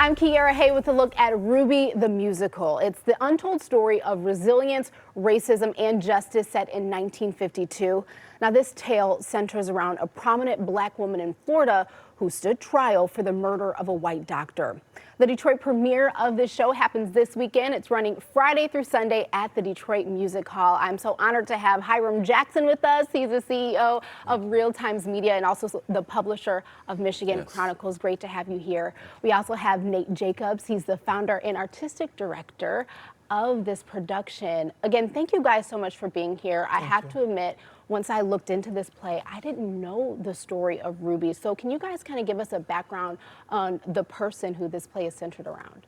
I'm Kiara Hay with a look at Ruby the Musical. It's the untold story of resilience, racism, and justice set in 1952. Now, this tale centers around a prominent black woman in Florida who stood trial for the murder of a white doctor. The Detroit premiere of this show happens this weekend. It's running Friday through Sunday at the Detroit Music Hall. I'm so honored to have Hiram Jackson with us. He's the CEO of Real Times Media and also the publisher of Michigan Chronicles. Great to have you here. We also have Nate Jacobs. He's the founder and artistic director of this production. Again, thank you guys so much for being here. I have to admit, once I looked into this play, I didn't know the story of Ruby. So can you guys kind of give us a background on the person who this play is centered around?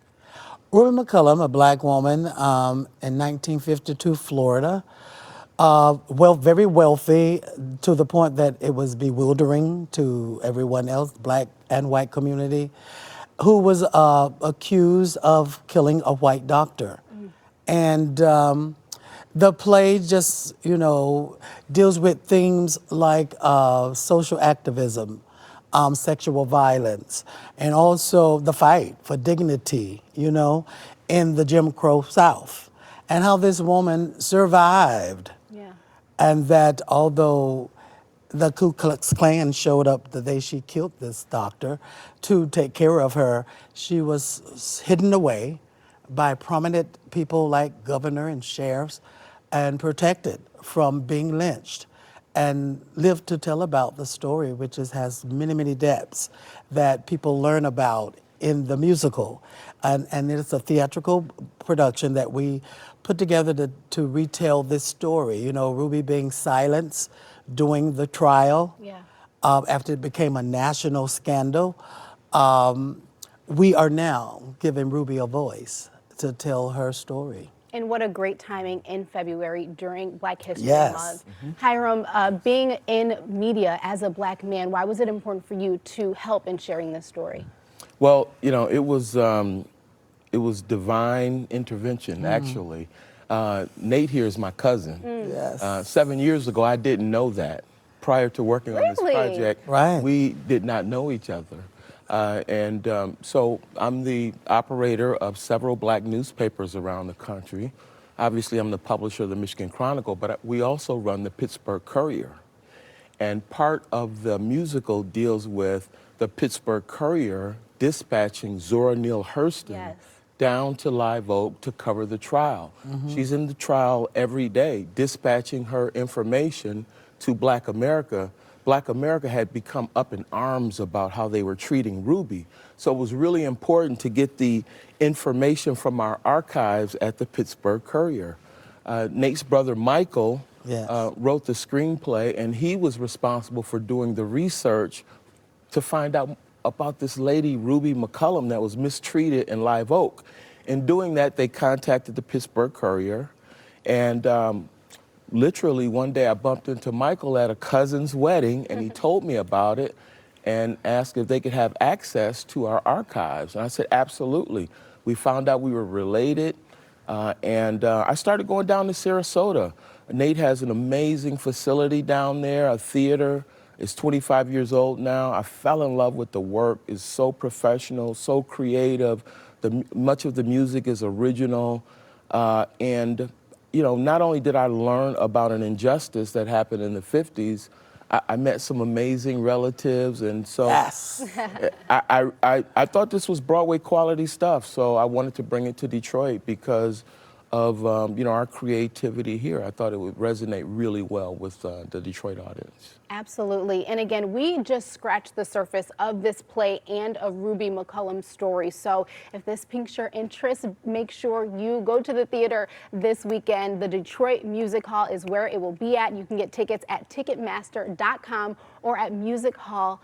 Ruby McCullum, a black woman in 1952 Florida, very wealthy to the point that it was bewildering to everyone else, black and white community, who was accused of killing a white doctor. And the play just, deals with themes like social activism, sexual violence, and also the fight for dignity, in the Jim Crow South, and how this woman survived. Yeah. And that although the Ku Klux Klan showed up the day she killed this doctor to take care of her, she was hidden away by prominent people like governor and sheriffs and protected from being lynched, and lived to tell about the story, which has many, many depths that people learn about in the musical. And it's a theatrical production that we put together to retell this story. Ruby being silenced during the trial after it became a national scandal. We are now giving Ruby a voice to tell her story. And what a great timing in February during Black History Yes. Month. Hiram, being in media as a black man, why was it important for you to help in sharing this story? Well, it was divine intervention, actually. Nate here is my cousin. Yes. 7 years ago, I didn't know that. Prior to working on this project, we did not know each other. So I'm the operator of several black newspapers around the country. Obviously, I'm the publisher of the Michigan Chronicle, but we also run the Pittsburgh Courier. And part of the musical deals with the Pittsburgh Courier dispatching Zora Neale Hurston down to Live Oak to cover the trial. She's in the trial every day, dispatching her information to Black America. Black America had become up in arms about how they were treating Ruby. So it was really important to get the information from our archives at the Pittsburgh Courier. Nate's brother, Michael, wrote the screenplay, and he was responsible for doing the research to find out about this lady, Ruby McCullum, that was mistreated in Live Oak. In doing that, they contacted the Pittsburgh Courier, and literally one day I bumped into Michael at a cousin's wedding, and he told me about it and asked if they could have access to our archives. And I said, absolutely. We found out we were related, and I started going down to Sarasota. Nate has an amazing facility down there, a theater. It's 25 years old now. I fell in love with the work. It's so professional, so creative. Much of the music is original, and not only did I learn about an injustice that happened in the 50s, I met some amazing relatives, and so I thought this was Broadway quality stuff, so I wanted to bring it to Detroit because of our creativity here. I thought it would resonate really well with the Detroit audience. Absolutely. And again, we just scratched the surface of this play and of Ruby McCullum's story. So if this piques your interest, make sure you go to the theater this weekend. The Detroit Music Hall is where it will be at. You can get tickets at ticketmaster.com or at musichall.com.